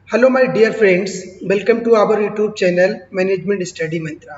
Hello my dear friends, welcome to our YouTube channel management study Mantra.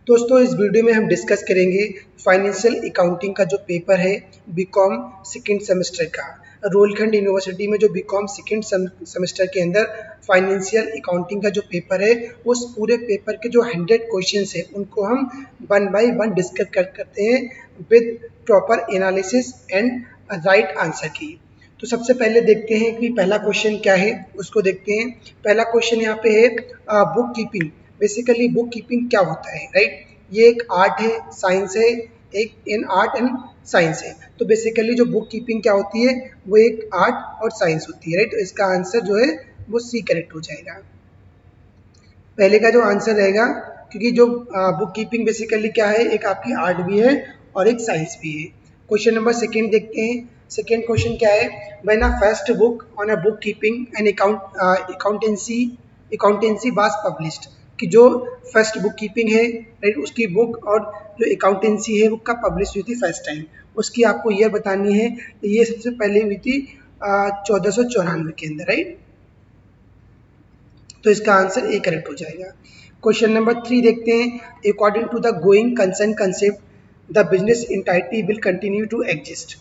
दोस्तों, इस video में हम डिस्कस करेंगे फाइनेंशियल अकाउंटिंग का जो पेपर है बीकॉम सेकेंड सेमेस्टर का। रोलखंड यूनिवर्सिटी में जो बीकॉम सेकेंड सेमेस्टर के अंदर फाइनेंशियल अकाउंटिंग का जो पेपर है, उस पूरे पेपर के जो 100 क्वेश्चंस है उनको हम वन बाय वन डिस्कस करते हैं with proper analysis and right answer की। तो सबसे पहले देखते हैं कि पहला क्वेश्चन क्या है, उसको देखते हैं। पहला क्वेश्चन यहाँ पे है book keeping. Basically book keeping क्या होता है, राइट? ये एक आर्ट है, साइंस है, एक इन आर्ट एंड साइंस है। तो बेसिकली जो बुक कीपिंग क्या होती है, वो एक आर्ट और साइंस होती है, राइट? तो इसका आंसर जो है वो सी करेक्ट हो जाएगा। पहले का जो आंसर रहेगा, क्योंकि जो बुक कीपिंग बेसिकली क्या है, एक आपकी आर्ट भी है और एक साइंस भी है। क्वेश्चन नंबर सेकेंड देखते हैं। सेकेंड क्वेश्चन क्या है, when a first book on a book keeping and accountancy was published. कि जो फर्स्ट बुक कीपिंग है, राइट, उसकी बुक और जो अकाउंटेंसी है वो कब पब्लिश हुई थी फर्स्ट टाइम, उसकी आपको ईयर बतानी है। ये सबसे पहले हुई थी 1494 के अंदर, राइट? तो इसका आंसर ए करेक्ट हो जाएगा। क्वेश्चन नंबर 3 देखते हैं। According to the going concern concept the business entity will continue to exist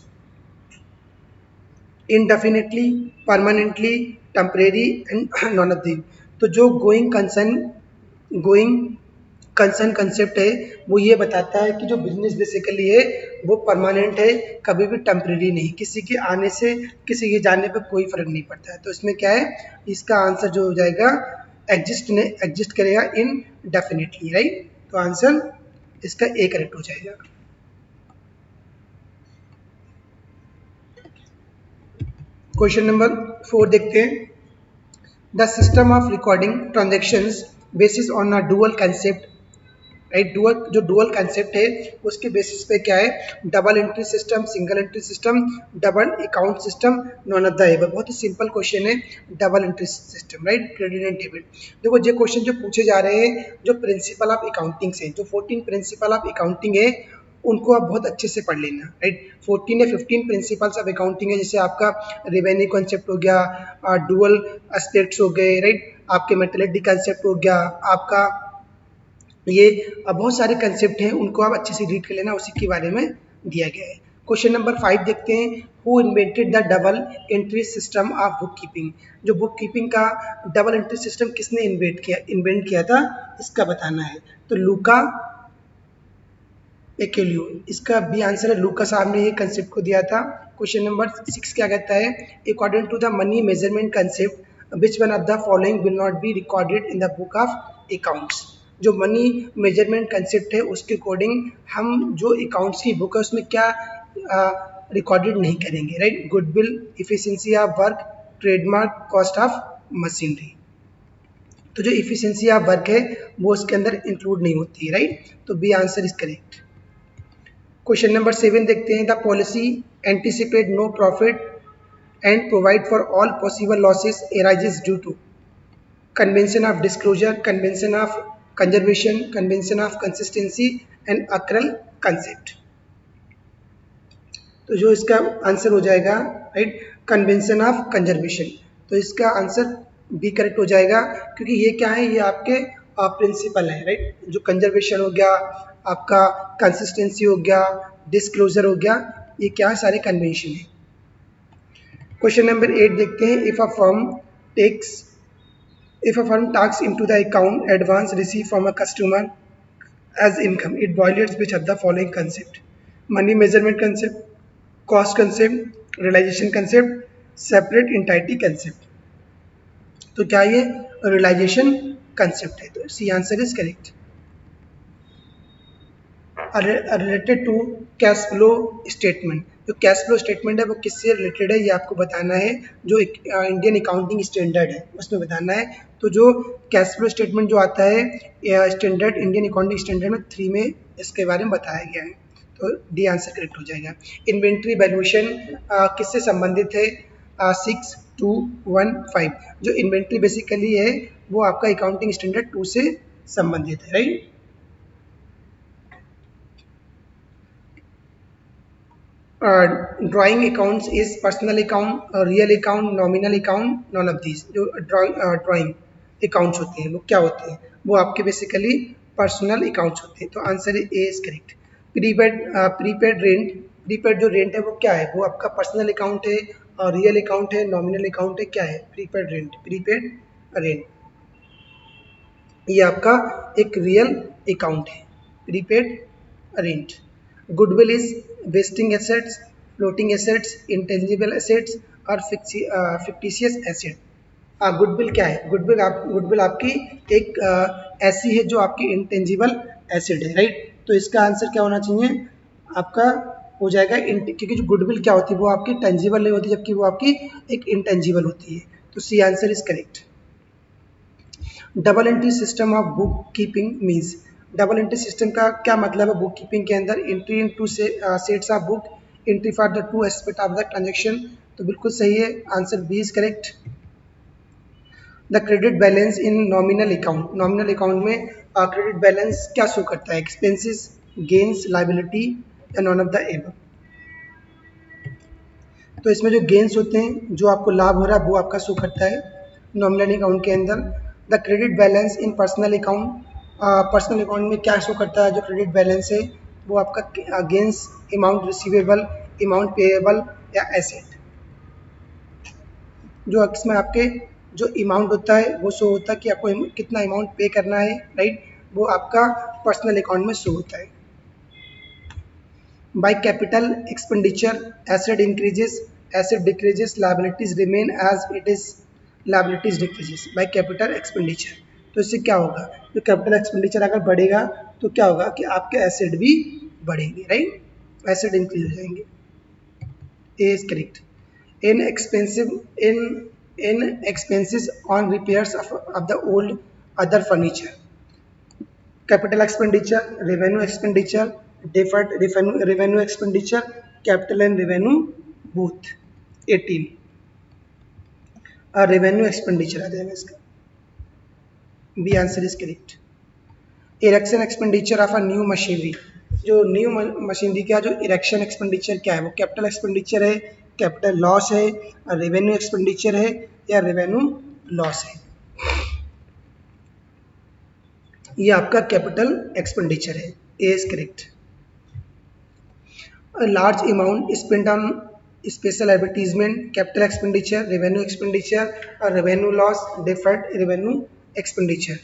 indefinitely, permanently, temporary and none of the. तो जो गोइंग कंसर्न कंसेप्ट है वो ये बताता है कि जो बिजनेस बेसिकली है वो परमानेंट है, कभी भी टेम्परेरी नहीं। किसी के आने से किसी के जाने पर कोई फर्क नहीं पड़ता है। तो इसमें क्या है, इसका आंसर जो हो जाएगा एग्जिस्ट करेगा इनडेफिनेटली, राइट? तो आंसर इसका ए करेक्ट हो जाएगा। क्वेश्चन नंबर 4 देखते हैं। The system of recording transactions basis on a dual concept, right? जो डुअल कंसेप्ट है उसके बेसिस पे क्या है, double entry system, single entry system, double account system, non of the above. बहुत ही सिंपल क्वेश्चन है, double entry system, right? Credit and debit. देखो, ये क्वेश्चन जो पूछे जा रहे हैं जो प्रिंसिपल ऑफ अकाउंटिंग से, जो 14 प्रिंसिपल ऑफ अकाउंटिंग है उनको आप बहुत अच्छे से पढ़ लेना, राइट? 14 या 15 प्रिंसिपल्स ऑफ अकाउंटिंग है, जैसे आपका रेवेन्यू कॉन्सेप्ट हो गया, डुअल एस्पेक्ट्स हो गए, राइट? आपके मेटलिटी कॉन्सेप्ट हो गया, आपका ये बहुत सारे कंसेप्ट हैं, उनको आप अच्छे से रीड कर लेना, उसी के बारे में दिया गया है। क्वेश्चन नंबर 5 देखते हैं। Who invented the double entry system of book keeping. जो बुक कीपिंग का डबल एंट्री सिस्टम किसने इन्वेंट किया था, इसका बताना है। तो लूका एकेलियो, इसका भी आंसर है। लूका साहब ने ये कंसेप्ट को दिया था। क्वेश्चन नंबर 6 क्या कहता है, according to the money measurement concept which one of the following will not be recorded in the book of accounts. जो मनी मेजरमेंट कंसेप्ट है उसके अकॉर्डिंग हम जो अकाउंट्स की बुक है उसमें क्या रिकॉर्डेड नहीं करेंगे, right? Goodwill, efficiency of work, trademark, cost of machinery. तो जो इफिशिएंसी ऑफ वर्क है वो उसके अंदर इंक्लूड नहीं होती है, राइट? तो B answer is correct. Question number 7 देखते हैं। The policy anticipate no profit and provide for all possible losses arises due to convention of disclosure, convention of conservation, convention of consistency and accrual concept. तो जो इसका answer हो जाएगा, right, convention of conservation. तो इसका answer B correct हो जाएगा, क्योंकि ये क्या है, ये आपके प्रिंसिपल है, राइट? जो कंजर्वेशन हो गया, आपका कंसिस्टेंसी हो गया, डिस्क्लोजर हो गया, ये क्या है, सारे कन्वेंशन है। क्वेश्चन नंबर 8 देखते हैं। If a firm takes into the account advance received from a customer as income, it violates which of the following concept? Money measurement concept, cost concept, realization concept, separate entity concept। तो क्या ये realisation concept है? तो C answer is correct. Related to cash flow statement. जो cash flow statement है वो किससे related है, ये आपको बताना है। जो इंडियन अकाउंटिंग स्टैंडर्ड है उसमें बताना है। तो जो कैश फ्लो स्टेटमेंट जो आता है स्टैंडर्ड, इंडियन अकाउंटिंग स्टैंडर्ड में 3 में इसके बारे में बताया गया है। तो डी आंसर करेक्ट हो जाएगा। इन्वेंट्री वैल्यूएशन किससे संबंधित है? 6215। जो इन्वेंट्री बेसिकली है वो आपका अकाउंटिंग स्टैंडर्ड 2 से संबंधित है, right? Drawing accounts is personal account, real account, nominal account, none of these. जो ड्राइंग अकाउंट्स होते हैं वो क्या होते हैं? वो आपके बेसिकली पर्सनल अकाउंट्स होते हैं। तो answer A is correct. Prepaid prepaid rent, prepaid जो रेंट है वो क्या है? वो आपका पर्सनल अकाउंट है, और रियल अकाउंट है, नॉमिनल अकाउंट है, क्या है? Prepaid rent, prepaid rent. ये आपका एक रियल अकाउंट है, prepaid rent. Goodwill is wasting assets, floating assets, intangible assets और फिक्टिशियस एसेट। गुडविल क्या है? गुडविल आपकी एक ऐसी है जो आपकी इंटेंजिबल एसेट है, राइट। तो इसका आंसर क्या होना चाहिए आपका? हो जाएगा क्योंकि जो गुडविल क्या होती है वो आपकी टेंजिबल नहीं होती, जबकि वो आपकी एक इंटेंजिबल होती है। तो C answer is correct. Double entry system of book keeping means, double entry system का क्या मतलब है? बुक कीपिंग के अंदर entry in two sets of book, entry for the two aspect of the transaction. तो बिल्कुल सही है, answer B is correct. The credit balance in nominal account, nominal account में क्रेडिट बैलेंस क्या शो करता है? एक्सपेंसेस, गेन्स, लाइबिलिटी या none of the above. तो इसमें जो गेन्स होते हैं, जो आपको लाभ हो रहा है, वो आपका शो करता है नॉमिनल अकाउंट के अंदर। The credit balance in personal account, personal account में क्या शो करता है? जो क्रेडिट बैलेंस है वो आपका gains, amount receivable, amount payable या एसेट। जो इसमें आपके जो अमाउंट होता है वो शो होता है कि आपको कितना अमाउंट पे करना है, राइट। वो आपका पर्सनल अकाउंट में शो होता है। By capital expenditure, asset increases, asset decreases, liabilities remain as it is, liabilities decreases by capital expenditure। तो इससे क्या होगा? तो कैपिटल एक्सपेंडिचर अगर बढ़ेगा तो क्या होगा कि आपके एसेट भी बढ़ेंगे, राइट। एसेट इंक्रीज हो जाएंगे। A is correct. In expensive in expenses on repairs of the old other furniture. Capital expenditure, revenue expenditure, deferred revenue expenditure, capital and revenue both। 18 revenue expenditure आ जाएगा इसका। B answer is correct. Erection expenditure of a new machinery, जो new machinery का जो erection expenditure क्या है? वो capital expenditure है, कैपिटल लॉस है, रेवेन्यू एक्सपेंडिचर है या रेवेन्यू लॉस है? ये आपका कैपिटल एक्सपेंडिचर है। A is correct. A large amount spent on special advertisement, capital expenditure, revenue expenditure, or revenue loss, deferred revenue expenditure।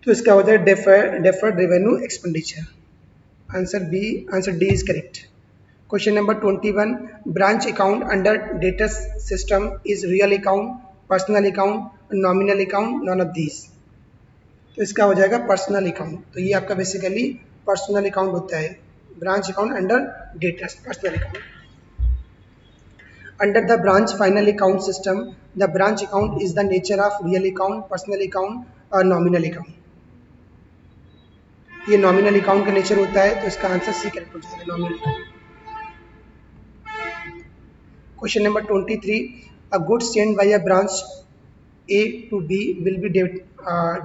तो इसका होता है deferred revenue expenditure। Answer B, answer D is correct. Question number 21, branch account under debtors system is real account, personal account, nominal account, none of these. तो इसका हो जाएगा personal account. तो ये आपका बेसिकली पर्सनल अकाउंट होता है। Branch account under debtors, personal account. Under the branch final account system, the branch account is the nature of real account, personal account और nominal account। ये nominal account का nature होता है, तो इसका answer C correct हो जाएगा, nominal account। Question number 23, a goods sent by a branch A to B will be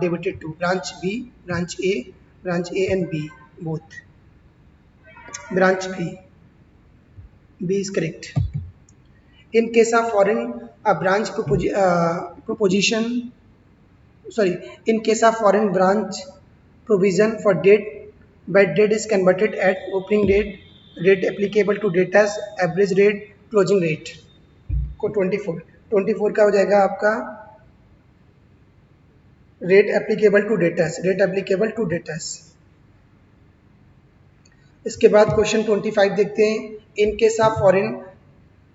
debited to branch B, branch A and B both। branch B is correct। In case of foreign branch proposition, in case of foreign branch provision for date, bad date is converted at opening date, rate applicable to debtors, average rate, closing rate। को 24 का हो जाएगा आपका rate applicable to debtors, rate applicable to debtors. इसके बाद question 25 देखते हैं। In case of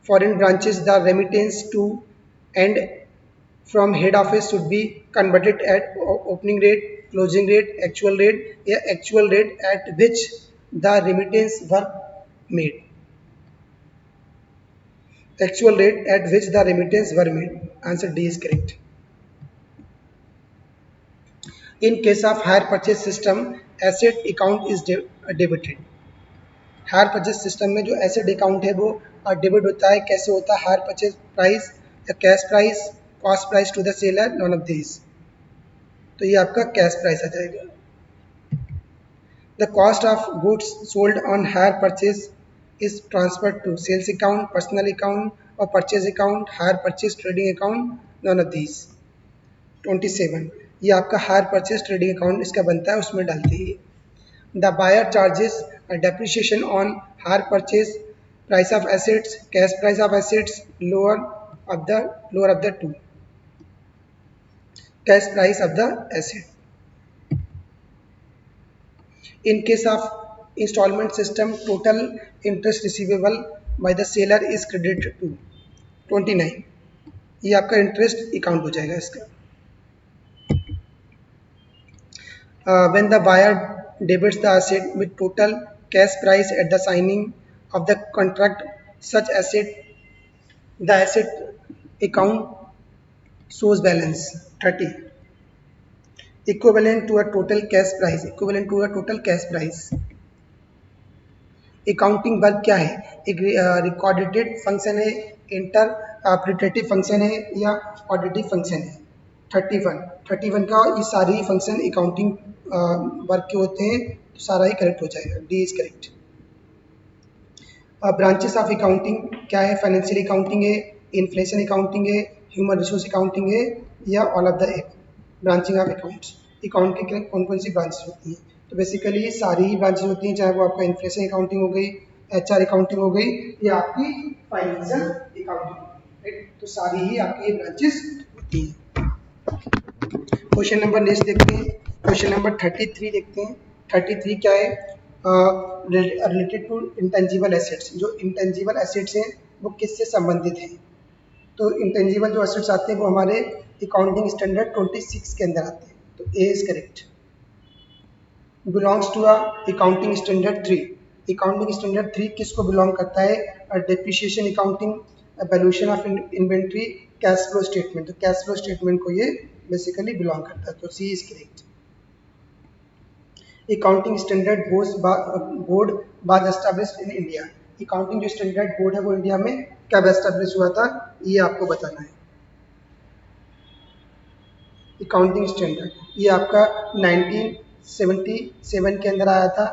foreign branches, the remittance to and from head office should be converted at opening rate, closing rate, actual rate या actual rate at which the remittance were made। actual rate at which the remittance were made। Answer D is correct। In case of hire purchase system, asset account is debited। Higher purchase system में जो asset account है वो debit होता है। कैसे होता है? Hire purchase price या cash price, cost price to the seller, none of this. तो ये आपका कैश प्राइस आ जाएगा। The cost of goods sold on hire purchase is transferred to sales account, personal account or purchase account, hire purchase trading account, none of these. 27 ये आपका hire purchase trading account इसका बनता है, उसमें डालते हैं। The buyer charges depreciation on hire purchase price of assets, cash price of assets, lower of the two, cash price of the asset. In case of installment system, total interest receivable by the seller is credited to 29 ये आपका interest account हो जाएगा इसका। When the buyer debits the asset with total cash price at the signing of the contract, such asset the asset account shows balance 30 equivalent to a total cash price। Accounting verb क्या है? एक रिकॉर्डेटेड function है, interpretative function है या ऑडिटिव function है। 31 का ये सारे ही फंक्शन अकाउंटिंग वर्ब के होते हैं, तो सारा ही करेक्ट हो जाएगा, D is correct. Branches of accounting क्या है? फाइनेंशियल अकाउंटिंग है, इन्फ्लेशन अकाउंटिंग है, ह्यूमन रिसोर्स अकाउंटिंग है या all of the above. Branching of accounts, account की कौन कौन सी ब्रांचेस होती हैं? तो बेसिकली सारी ही ब्रांचेस होती हैं, चाहे वो आपका इन्फ्लेशन अकाउंटिंग हो गई, एचआर अकाउंटिंग हो गई या आपकी फाइनेंशियल अकाउंटिंग, राइट? तो सारी ही आपकी ब्रांचेस होती हैं। क्वेश्चन नंबर नेक्स्ट देखते हैं, क्वेश्चन नंबर 33 देखते हैं। 33 क्या है? Related to intangible assets. जो इंटेंजिबल एसेट्स हैं वो किससे संबंधित हैं? तो इंटेंजिबल जो एसेट्स आते हैं वो हमारे अकाउंटिंग स्टैंडर्ड 26 के अंदर आते हैं, तो A is correct. Belongs to accounting standard 3। Accounting standard 3 किसको बिलोंग करता है? Depreciation accounting, valuation of inventory, cash flow statement. तो कैश फ्लो स्टेटमेंट को ये बेसिकली बिलोंग करता है, तो C is correct. Accounting standard board was established in India. Accounting जो स्टैंडर्ड बोर्ड है वो इंडिया में कब एस्टैब्लिश हुआ था, ये आपको बताना है। अकाउंटिंग स्टैंडर्ड ये आपका 1977 के अंदर आया था,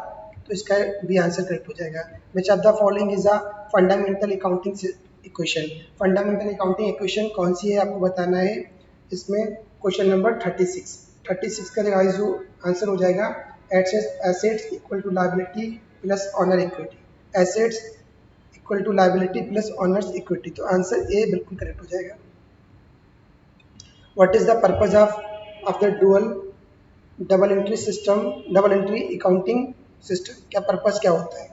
तो इसका भी आंसर करेक्ट हो जाएगा। विच of the following is a fundamental accounting equation. Fundamental accounting equation कौन सी है आपको बताना है। इसमें क्वेश्चन नंबर 36 का गाइस जो आंसर हो जाएगा, assets equal to liability plus owner equity. Assets equal to liability plus owners equity, तो आंसर ए बिल्कुल करेक्ट हो जाएगा। What is the purpose of the double entry system, double entry accounting system? क्या purpose क्या होता है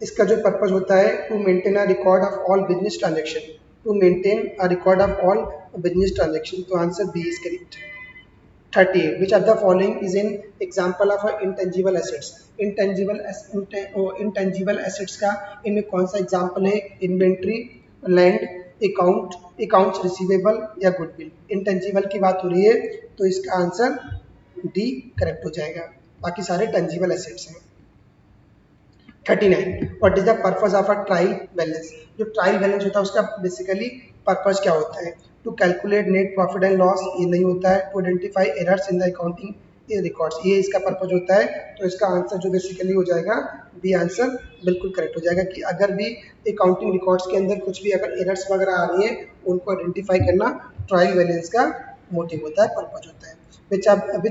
इसका? जो पर्पस होता है, to maintain a record of all business transaction, to maintain a record of all business transaction, तो answer B is correct. 38 which of the following is an example of intangible assets. Intangible assets का इनमें कौन सा example है? Inventory, land, accounts receivable या goodwill. Intangible की बात हो रही है, तो इसका आंसर डी करेक्ट हो जाएगा, बाकी सारे टेंजिबल एसेट्स हैं। 39 what is the purpose of a trial balance. जो ट्रायल बैलेंस होता है उसका बेसिकली पर्पस क्या होता है? To calculate net profit and loss, ये नहीं होता है। To identify errors in the accounting records, ये इसका पर्पस होता है। तो इसका आंसर जो बेसिकली हो जाएगा बी आंसर बिल्कुल करेक्ट हो जाएगा, कि अगर भी अकाउंटिंग रिकॉर्ड्स के अंदर कुछ भी अगर एरर्स वगैरह आ रही है उनको आइडेंटिफाई करना ट्रायल बैलेंस का मोटिव होता है, पर्पस होता है। Which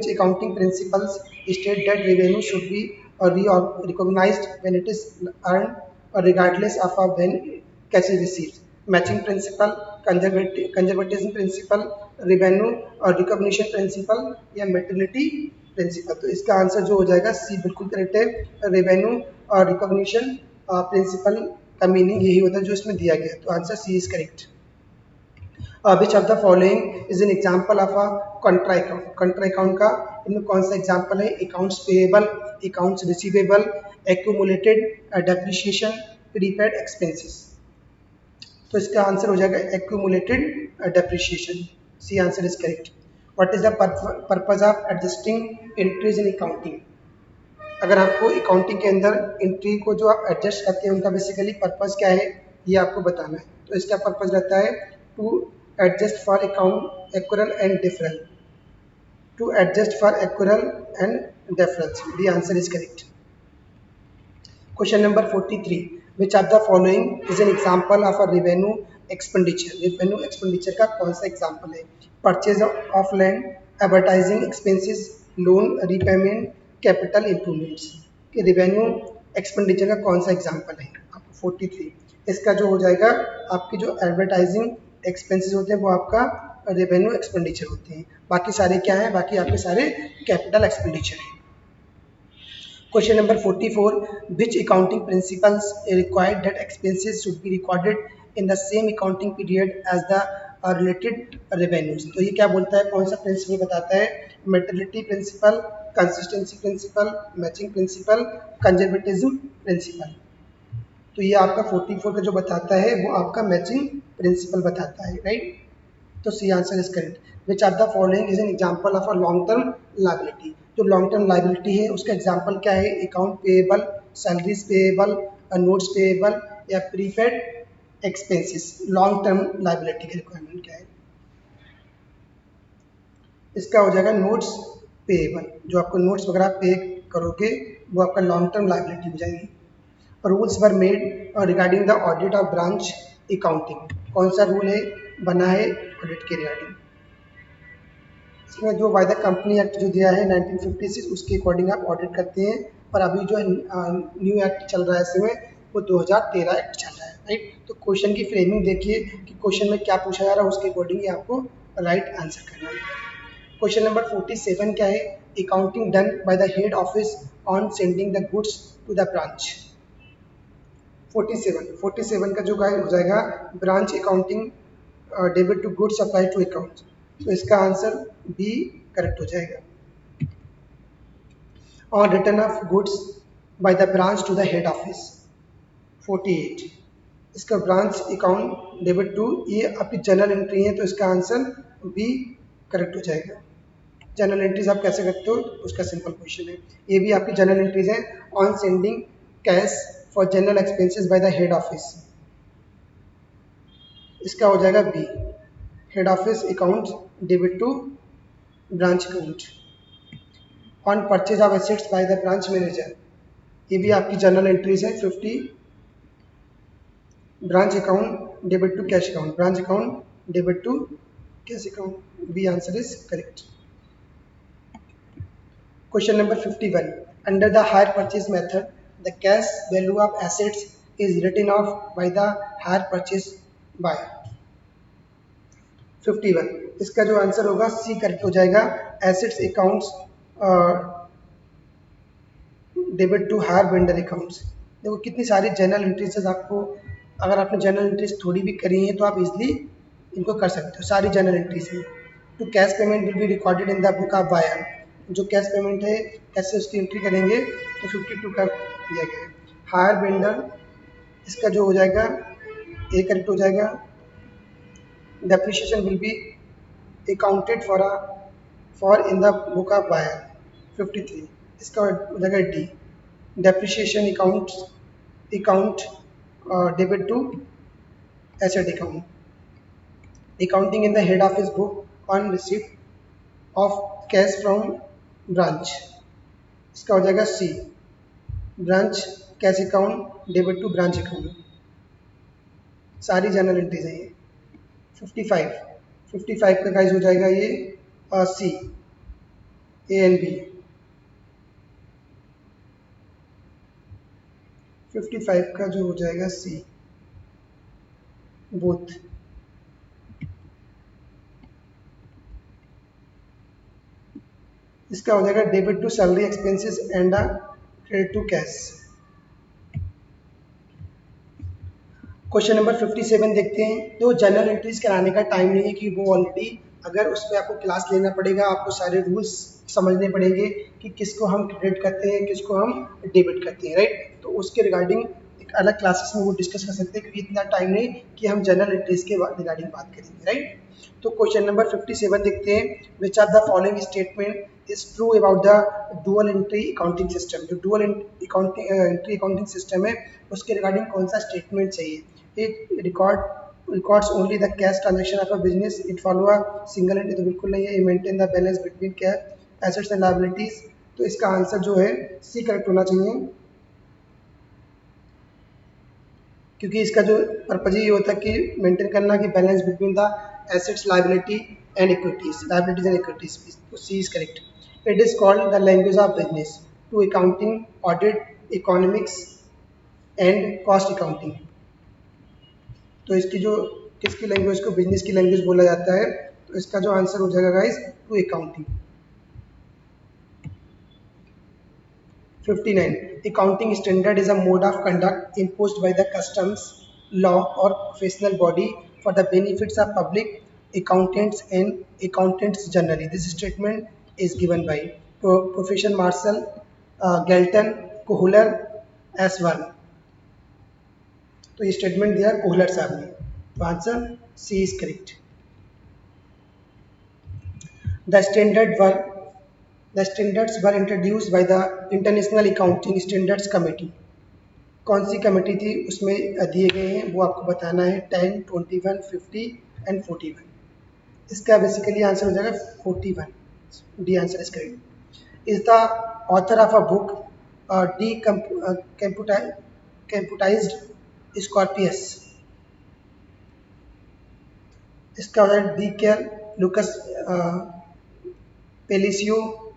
accounting principles state that revenue should be recognized when it is earned regardless of when cash is received? Matching principle, conservatism principle, revenue और recognition principle या materiality principle। तो इसका answer जो हो जाएगा सी बिल्कुल करेक्ट है। रेवेन्यू और रिकॉग्निशन प्रिंसिपल का मीनिंग यही होता है जो इसमें दिया गया है, तो answer C is correct. Which of the following is an example of a contra account. Contra account का इनमें कौन सा एग्जाम्पल है? Accounts payable, accounts receivable, accumulated depreciation, prepaid expenses. तो इसका आंसर हो जाएगा accumulated depreciation, C answer is correct. What is the purpose of adjusting entries in accounting. अगर आपको अकाउंटिंग के अंदर एंट्री को जो आप एडजस्ट करते हैं उनका बेसिकली पर्पस क्या है, ये आपको बताना है। तो इसका पर्पस रहता है to adjust for account accrual and difference, to adjust for accrual and difference, the answer is correct. Question number 43, which are the following is an example of a revenue expenditure. Revenue expenditure का कौन सा example है? Purchase of land, advertising expenses, loan repayment, capital improvements. कि revenue expenditure का कौन सा example है? आपको 43, इसका जो हो जाएगा आपकी जो एडवर्टाइजिंग एक्सपेंसेस होते हैं वो आपका रेवेन्यू एक्सपेंडिचर होते हैं। बाकी सारे क्या है? बाकी आपके सारे कैपिटल एक्सपेंडिचर हैं। Question number 44, which accounting principles required that expenses should be recorded in the same accounting period as the related revenues? तो ये क्या बोलता है? कौन सा प्रिंसिपल बताता है? Materiality principle, consistency principle, matching principle, conservatism principle. तो ये आपका 44 का जो बताता है वो आपका मैचिंग प्रिंसिपल बताता है, राइट? तो C answer is correct. Which are the following is an example of a long term liability. जो लॉन्ग टर्म लायबिलिटी है उसका एग्जांपल क्या है? Account payable, salaries payable, notes payable या prepaid expenses. Long term liability की requirement क्या है? इसका हो जाएगा नोट्स पेएबल। जो आपको नोट्स वगैरह पे करोगे वो आपका लॉन्ग टर्म लायबिलिटी हो जाएगी। Rules were made regarding the audit of branch accounting. कौन सा रूल है बना है ऑडिट के रिगार्डिंग? इसमें जो वायदा कंपनी एक्ट जो दिया है 1956 उसके अकॉर्डिंग आप ऑडिट करते हैं। और अभी जो न्यू एक्ट चल रहा है इसमें वो 2013 एक्ट चल रहा है, राइट? तो क्वेश्चन की फ्रेमिंग देखिए कि क्वेश्चन में क्या पूछा जा रहा है, उसके अकॉर्डिंग ही आपको राइट आंसर करना है। क्वेश्चन नंबर 47 क्या है? Accounting done by the head office on sending the goods to the branch. 47 का जो हो जाएगा branch accounting debit to goods supply to account. तो इसका आंसर बी करेक्ट हो जाएगा। और return of goods by the branch to the head office 48, इसका ब्रांच अकाउंट डेबिट टू, ये आपकी जनरल एंट्री है तो इसका आंसर बी करेक्ट हो जाएगा। जनरल एंट्रीज आप कैसे करते हो उसका सिंपल क्वेश्चन है। ये भी आपकी जनरल एंट्रीज हैं। On sending cash for general expenses by the head office, इसका हो जाएगा B. Head office account debit to branch account. On purchase of assets by the branch manager, ये भी आपकी जनरल एंट्रीज है। 50 branch account debit to cash account, branch account debit to cash account. B answer is correct. Question number 51, under the hire purchase method the cash value of assets is written off by the hire purchase buyer. 51, इसका जो आंसर होगा C correct हो जाएगा। Assets accounts debit to hire vendor accounts. देखो कितनी सारी general entries आपको, अगर आपने जनरल एंट्रीज थोड़ी भी करी हैं तो आप इजीली इनको कर सकते हो। सारी जनरल एंट्रीज हैं। To cash payment will be recorded in the book of buyer. जो कैश पेमेंट है कैसे उसकी एंट्री करेंगे तो 52 का दिया गया है। हायर वेंडर, इसका जो हो जाएगा ए करेक्ट हो जाएगा। Depreciation will be accounted for in the book of buyer 53, इसका हो जाएगा D. Depreciation account debit to asset account. Accounting in the head office book on receipt of cash from branch, इसका हो जाएगा C. Branch cash account debit to branch account. सारी general entries हैं ये। 55 का गाइज हो जाएगा ये सी, ए एंड बी। 55 का जो हो जाएगा सी बोथ। इसका हो जाएगा debit to salary expenses and credit to cash. Question number 57 देखते हैं। तो जनरल एंट्रीज कराने का टाइम नहीं है कि वो ऑलरेडी, अगर उस पर आपको क्लास लेना पड़ेगा, आपको सारे रूल्स समझने पड़ेंगे कि किसको हम क्रेडिट करते हैं किसको हम डेबिट करते हैं, राइट? तो उसके रिगार्डिंग एक अलग क्लासेस में वो डिस्कस कर सकते हैं क्योंकि इतना टाइम नहीं कि हम जनरल एंट्रीज के रिगार्डिंग बात करेंगे, राइट? तो क्वेश्चन नंबर 57 देखते हैं। Which are the following statement is true about the dual entry accounting system. जो डुअल एंट्री अकाउंटिंग सिस्टम है उसके रिगार्डिंग कौन सा स्टेटमेंट चाहिए? it records only the cash transaction of a business, it follow a single entity, तो बिल्कुल नहीं है। maintain the balance between cash assets and liabilities, तो इसका आंसर जो है सी करेक्ट होना चाहिए। क्योंकि इसका जो पर्पज ये होता है कि मेंटेन करना कि balance between the assets liability and equities, तो C is correct. It is called the language of business to accounting, audit, economics and cost accounting. तो इसकी जो किसकी लैंग्वेज को बिजनेस की लैंग्वेज बोला जाता है, तो इसका जो आंसर हो जाएगा guys to accounting. 59. Accounting standard is a mode of conduct imposed by the customs, law or professional body for the benefits of public accountants and accountants generally. This statement is given by Professor Marshall, Galton, Kohler, S1. तो ये statement दिया Kohler साहब ने, तो answer C is correct. The standards were introduced by the International Accounting Standards Committee. कौन सी committee थी, उसमें दिए गए हैं, वो आपको बताना है. 10, 21, 50 एंड 41. इसका बेसिकली आंसर हो जाएगा 41. D answer is correct. Is the author of a book De Computis Scripturis. इसका हो जाएगा डी केयर, लुकस पेलिसियो,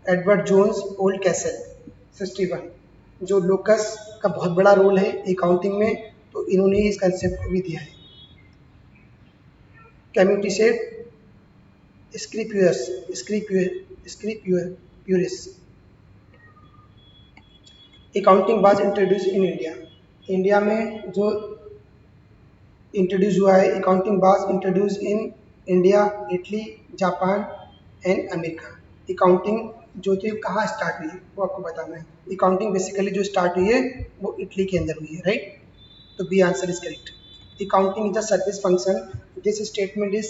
एडवर्ड जोन्स, ओल्ड कैसल. 61. जो लुकस का बहुत बड़ा रोल है अकाउंटिंग में, तो इन्होंने इस कंसेप्ट को भी दिया है. Computis et Scripturis. Accounting was introduce in India. India में जो इंट्रोड्यूस हुआ है, accounting was introduce in India, Italy, Japan and America. Accounting जो थी कहाँ स्टार्ट हुई है वो आपको बताना है. अकाउंटिंग बेसिकली जो स्टार्ट हुई है वो इटली के अंदर हुई है, राइट. तो B answer is correct. Accounting is a service function. This statement is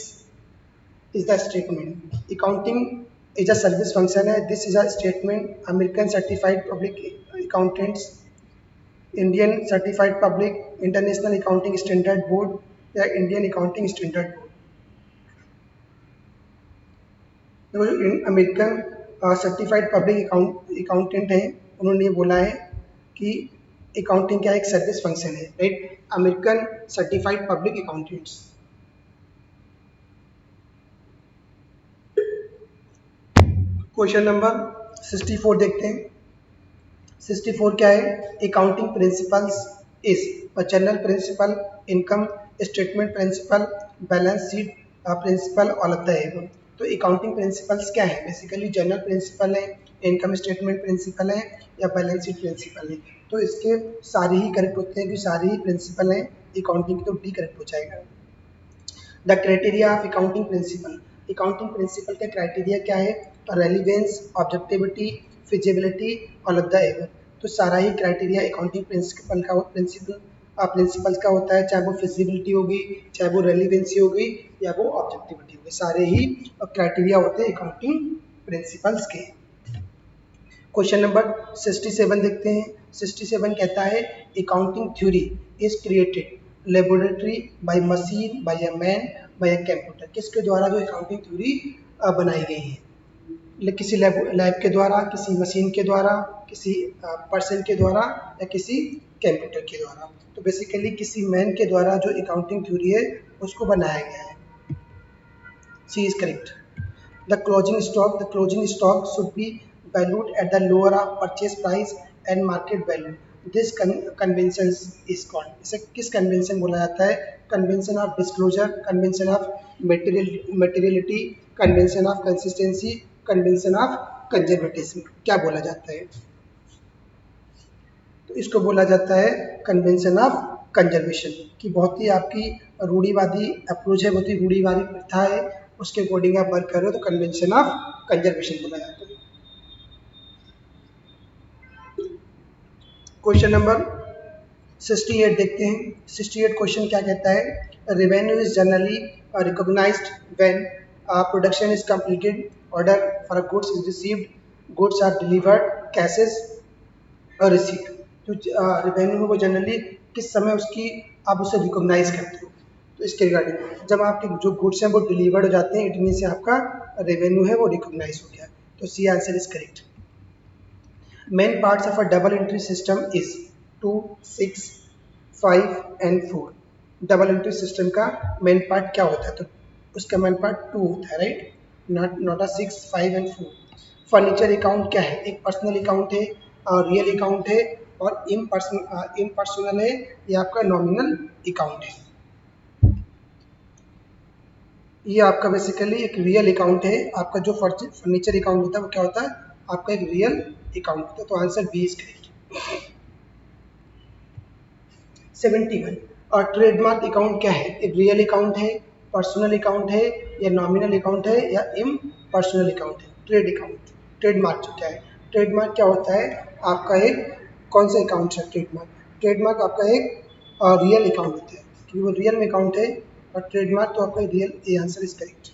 the statement. Accounting is a service function है. This is a statement. American certified public accountants, Indian certified public, international accounting standard board या Indian accounting standard board. American certified public accountant हैं, उन्होंने बोला है कि accounting क्या एक service function है, right. American certified public accountants. Question number 64 देखते हैं. 64 क्या है. Accounting principles is a general principle, income statement principle, balance sheet principle, all of the above. तो अकाउंटिंग प्रिंसिपल्स क्या है, बेसिकली जनरल प्रिंसिपल है, इनकम स्टेटमेंट प्रिंसिपल है या बैलेंस शीट प्रिंसिपल है. तो इसके सारे ही करेक्ट होते हैं कि सारे ही प्रिंसिपल हैं अकाउंटिंग की, तो डी करेक्ट हो जाएगा. The criteria of accounting principle. Accounting principle का क्राइटेरिया क्या है, relevance, objectivity, feasibility, all of the above. तो सारा ही क्राइटेरिया अकाउंटिंग प्रिंसिपल्स का होता है, चाहे वो फिजिबिलिटी होगी, चाहे वो रेलिवेंसी होगी या वो ऑब्जेक्टिविटी होगी. सारे ही क्राइटेरिया होते हैं अकाउंटिंग प्रिंसिपल्स के. क्वेश्चन नंबर 67 देखते हैं. 67 कहता है accounting theory is created laboratory by machine, by a man, by a computer. किसके द्वारा जो अकाउंटिंग थ्योरी बनाई गई है, किसी लैब के द्वारा, किसी मशीन के द्वारा, किसी पर्सन के द्वारा या किसी कंप्यूटर के द्वारा. तो बेसिकली किसी मैन के द्वारा जो अकाउंटिंग थ्योरी है उसको बनाया गया है. C is correct. The closing stock should be valued at the lower of purchase price and market value. This convention is called. इसे किस कन्वेंशन बोला जाता है, convention of disclosure, convention of materiality, convention of consistency, convention of conservatism. क्या बोला जाता है, तो इसको बोला जाता है कन्वेंशन ऑफ कंजर्वेशन. की बहुत ही आपकी रूढ़िवादी अप्रोच है, बहुत ही रूढ़िवादी प्रथा है, उसके अकॉर्डिंग आप वर्क कर रहे हो, तो कन्वेंशन ऑफ कंजर्वेशन बोला जाता है. क्वेश्चन नंबर 68 देखते हैं. 68 क्वेश्चन क्या कहता है, revenue is generally recognised when production is completed, order for goods is received, goods are delivered, cashes और रिसीट. तो रेवेन्यू में वो जनरली किस समय उसकी आप उसे रिकॉग्नाइज करते हो, तो इसके रिगार्डिंग जब आपके जो गुड्स हैं वो डिलीवर्ड हो जाते हैं, इट मीन से आपका रेवेन्यू है वो रिकॉग्नाइज हो गया. तो C answer is correct. Main parts of a double entry system is 2, 6, 5 and 4। Double entry system का मेन पार्ट क्या होता है? तो उसका मेन पार्ट 2 होता है, right, not a 6, 5 and 4। Furniture account क्या है? एक पर्सनल अकाउंट है, रियल अकाउंट है, और इम्पर्सनल है, ये आपका नॉमिनल अकाउंट है। ये आपका बेसिकली एक रियल अकाउंट है। आपका जो फर्नीचर अकाउंट होता है वो क्या होता है? आपका एक रियल अकाउंट होता है। तो आंसर बी इज करेक्ट। 71 और ट्रेडमार्क अकाउंट क्या है? एक रियल अकाउंट है, पर्सनल अकाउंट है, या नॉमिनल अकाउंट है, या इम पर्सनल अकाउंट है? Trade account. ट्रेडमार्क जो क्या है? ट्रेडमार्क क्या होता है? आपका एक कौन सा अकाउंट है ट्रेडमार्क? ट्रेडमार्क आपका एक रियल अकाउंट होता है, क्योंकि वो रियल में अकाउंट है, और ट्रेडमार्क तो आपका real. A answer is correct.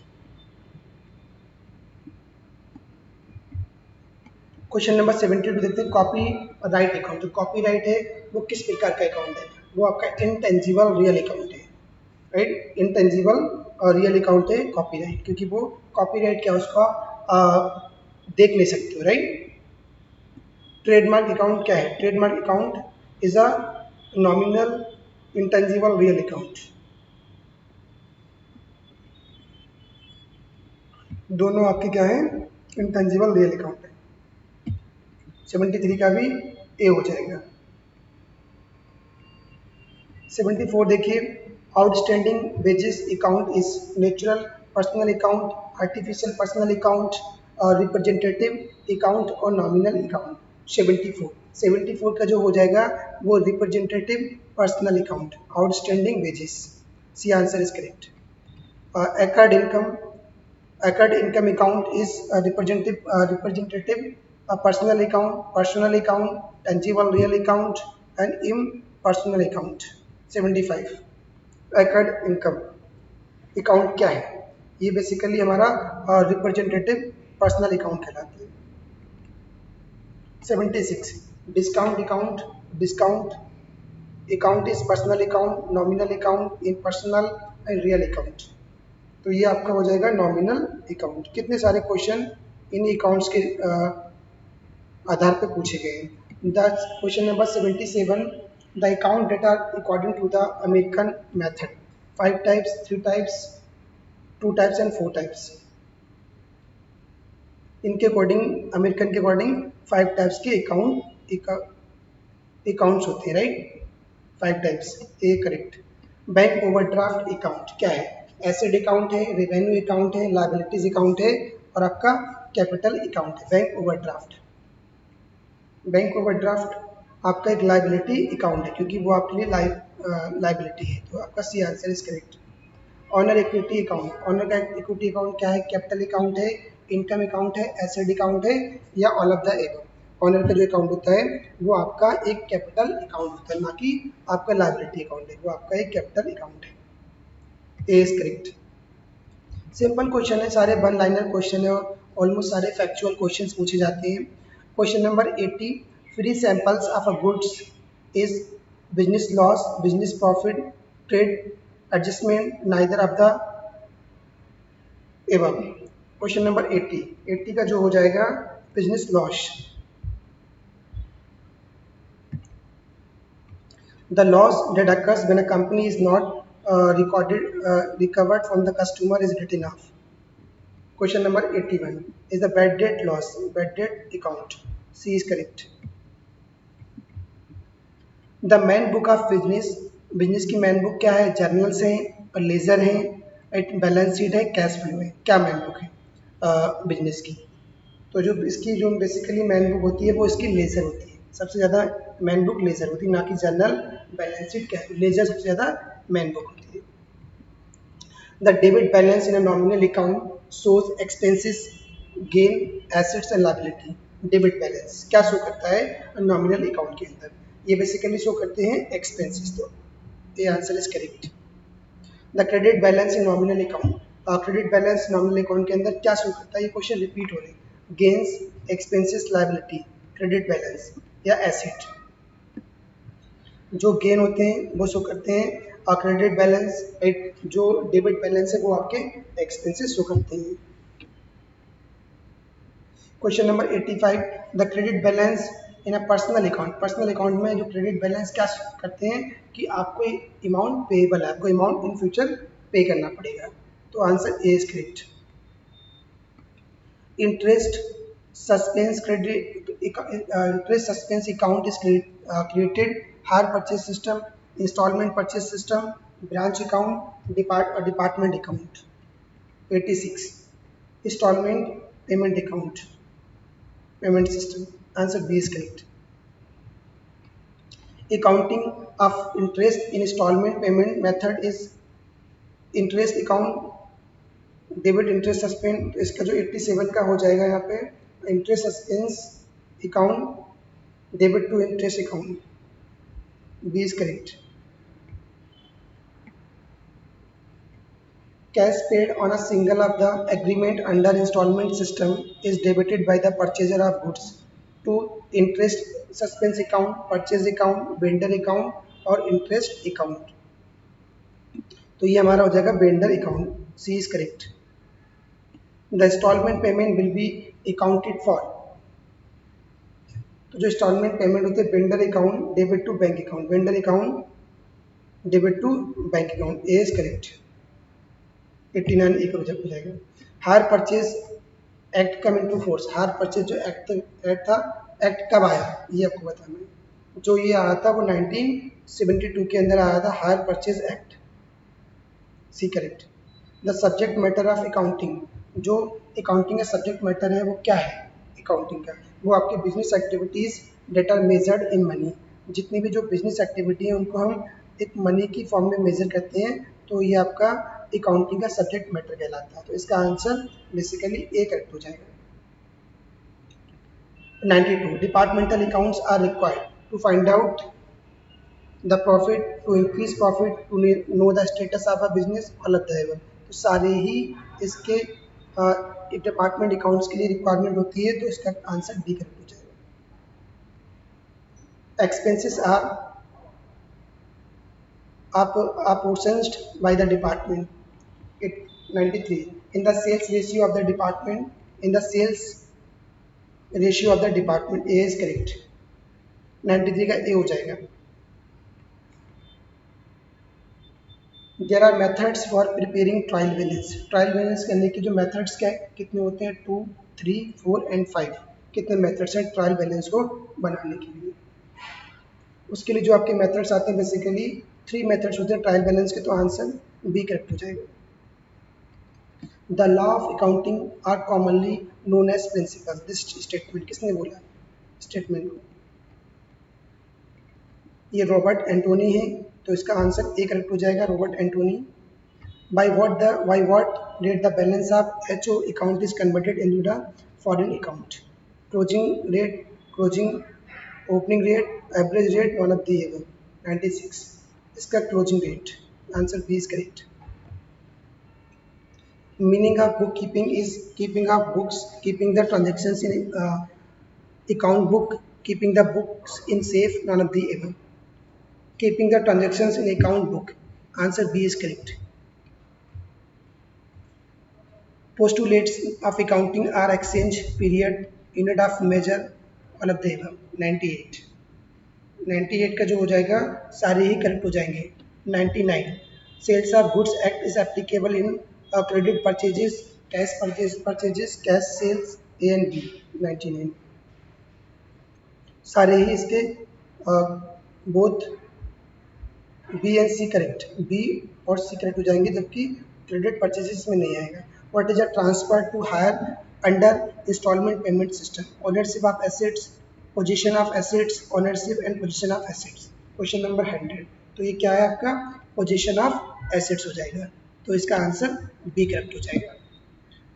Question number 72 देखते हैं। Copy right account. जो कॉपी राइट है वो किस प्रकार का अकाउंट है? वो आपका इंटेंजिबल रियल अकाउंट है, राइट। इंटेंजिबल और रियल अकाउंट है कॉपीराइट, क्योंकि वो कॉपीराइट क्या उसका देख नहीं सकते हो, राइट। ट्रेडमार्क अकाउंट क्या है? Trademark account is a nominal intangible real account. दोनों आपके क्या है? इंटेंजिबल रियल अकाउंट है। 73 का भी ए हो जाएगा। 74 देखिए। Outstanding wages account is natural personal account, artificial personal account, representative account और नॉमिनल अकाउंट। 74 का जो हो जाएगा वो representative personal account, outstanding wages. C answer is correct. Accrued income account is a representative personal account, tangible real account, and impersonal account। 75 accrued income account क्या है? ये basically हमारा रिप्रेजेंटेटिव पर्सनल अकाउंट कहलाती है। 76 discount account. Discount account is personal account, nominal account, impersonal and real account. तो ये आपका हो जाएगा नॉमिनल अकाउंट। कितने सारे क्वेश्चन इन अकाउंट्स के आधार पर पूछे गए हैं। The question number 77 the account data according to the American method. 5 types, 3 types, 2 types and 4 types. इनके अकॉर्डिंग, अमेरिकन के अकॉर्डिंग 5 टाइप्स के अकाउंट्स होते हैं, right. 5 types. A correct. Bank overdraft account क्या है? एसेट अकाउंट है, रेवेन्यू अकाउंट है, liabilities account है, और आपका कैपिटल अकाउंट है। बैंक ओवरड्राफ्ट आपका एक लायबिलिटी अकाउंट है, क्योंकि वो आपके लिए लायबिलिटी है। तो आपका C answer is correct. Owner equity account. Owner का इक्विटी अकाउंट क्या है? कैपिटल अकाउंट है, इनकम अकाउंट है, एसेट अकाउंट है, या all of the above. Owner का जो अकाउंट होता है वो आपका एक कैपिटल अकाउंट होता है, ना कि आपका लायबिलिटी अकाउंट है। वो आपका एक कैपिटल अकाउंट है। A is correct. Simple question है, सारे वन लाइनर क्वेश्चन है, और ऑलमोस्ट सारे फैक्चुअल क्वेश्चंस पूछे जाते हैं। Question number 80 free samples of a goods is business loss, business profit, trade adjustment, neither of the above. Question number 80 का जो हो जाएगा business loss. The loss that occurs when a company is not recovered from the customer is written off. Question number 81 is the bad debt loss, bad debt account. C is correct. The main book of business, business की man book क्या है? Journals हैं, और laser हैं, balance sheet है, cash flow है। क्या man book है बिजनेस की? तो जो इसकी जो बेसिकली मैन बुक होती है वो इसकी लेजर होती है। सबसे ज़्यादा मैन बुक लेजर होती है, ना कि journal, balance sheet, cash. Ledger सबसे ज़्यादा मैन बुक होती है। The debit balance in a nominal account shows expenses, gain, assets and liability. Debit balance क्या शो करता है नॉमिनल अकाउंट के अंदर? ये बेसिकली शो करते हैं एक्सपेंसेस। तो ये answer is correct. The credit balance in nominal account. Credit balance nominal account के अंदर क्या शो करता है? ये क्वेश्चन रिपीट हो रहे हैं। Gains, expenses, liability, credit balance या एसेट। जो गेन होते हैं वो शो करते हैं और क्रेडिट बैलेंस, जो डेबिट बैलेंस है वो आपके एक्सपेंसेस शो करते हैं। Question number 85 the credit balance in a personal account में जो क्रेडिट बैलेंस क्या करते हैं कि आपको अमाउंट पेएबल है, आपको अमाउंट इन फ्यूचर पे करना पड़ेगा। तो answer A is correct. Interest suspense account is created hire purchase system, instalment purchase system, branch account, department account. 86 instalment payment account, payment system. Answer B is correct. Accounting of interest in installment payment method is interest account, debit interest suspend. इसका जो 87 का हो जाएगा यहाँ पे interest suspense account, debit to interest account. B is correct. Cash paid on a single of the agreement under installment system is debited by the purchaser of goods to interest suspense account, purchase account, vendor account और interest account। तो ये हमारा हो जाएगा vendor account. C is correct. The instalment payment will be accounted for. तो जो instalment payment होते हैं vendor account, debit to bank account, vendor account, debit to bank account. A is correct. 89 एक हो जाएगा। Hire purchase act come into force. Hire purchase जो act था, act कब आया ये आपको बताना है। जो ये आया था वो 1972 के अंदर आया था, hire purchase act. C correct. The subject matter of accounting, जो अकाउंटिंग का सब्जेक्ट मैटर है वो क्या है अकाउंटिंग का, वो आपके business activities that are measured in money. जितनी भी जो बिजनेस एक्टिविटी है उनको हम एक मनी की फॉर्म में मेजर करते हैं, तो ये आपका अकाउंटिंग का सब्जेक्ट मैटर कहलाता है। तो इसका आंसर बेसिकली ए करेक्ट हो जाएगा। 92 departmental accounts are required to find out the profit, to increase profit, to know the status of a business और लब्धाएबल। तो सारे ही इसके डिपार्टमेंट अकाउंट्स के लिए रिक्वायरमेंट होती है, तो इसका आंसर डी करेक्ट हो जाएगा। Expenses are apportioned by the department. 93 in the sales ratio of the department, in the sales ratio of the department। A is correct। 93 का A हो जाएगा। There are methods for preparing trial balance। Trial balance करने के जो methods क्या कितने होते हैं, 2, 3, 4 एंड 5। कितने मेथड्स हैं ट्रायल बैलेंस को बनाने के लिए। उसके लिए जो आपके मेथड्स आते हैं बेसिकली 3 मेथड्स होते हैं ट्रायल बैलेंस के, तो आंसर बी करेक्ट हो जाएगा। The law of accounting are commonly known as principle. This statement किसने बोला स्टेटमेंट को, ये रॉबर्ट एंटोनी है, तो इसका आंसर ए करेक्ट हो जाएगा, Robert Antony. By what rate the balance of HO account is converted into the foreign account. Closing rate, closing opening rate, average rate, one of the above. 96 इसका closing rate. Answer B is correct. Meaning of book keeping is keeping of books, keeping the transactions in account book, keeping the books in safe, none of the above. Keeping the transactions in account book. Answer B is correct. Postulates of accounting are exchange, period, unit of measure, all of the above। 98 98 का जो हो जाएगा सारे ही correct हो जाएंगे। 99 sales of goods act is applicable in credit purchases, cash purchases, cash sales, A and B. 99 सारे ही इसके both B and C correct, B और सी करेक्ट हो जाएंगे, जबकि क्रेडिट परचेजेस में नहीं आएगा। What is a transfer to hire under installment payment system? Ownership of assets, position of assets, ownership and position of assets। Question number 100। तो ये क्या है आपका पोजीशन ऑफ एसेट्स हो जाएगा, तो इसका आंसर बी करेक्ट हो जाएगा।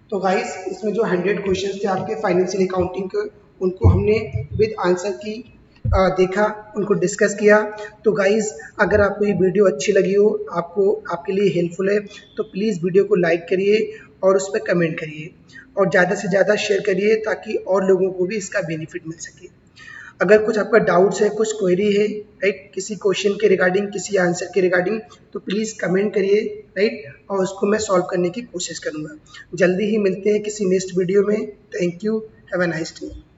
तो गाइस इसमें जो 100 क्वेश्चंस थे आपके फाइनेंशियल अकाउंटिंग के, उनको हमने विद आंसर की देखा, उनको डिस्कस किया। तो गाइस अगर आपको ये वीडियो अच्छी लगी हो, आपको आपके लिए हेल्पफुल है, तो प्लीज़ वीडियो को लाइक करिए और उस पर कमेंट करिए और ज़्यादा से ज़्यादा शेयर करिए, ताकि और लोगों को भी इसका बेनिफिट मिल सके। अगर कुछ आपका डाउट्स है, कुछ क्वेरी है, राइट, किसी क्वेश्चन के रिगार्डिंग, किसी आंसर के रिगार्डिंग, तो प्लीज़ कमेंट करिए, राइट, और उसको मैं सॉल्व करने की कोशिश करूँगा। जल्दी ही मिलते हैं किसी नेक्स्ट वीडियो में। Thank you, have a nice day.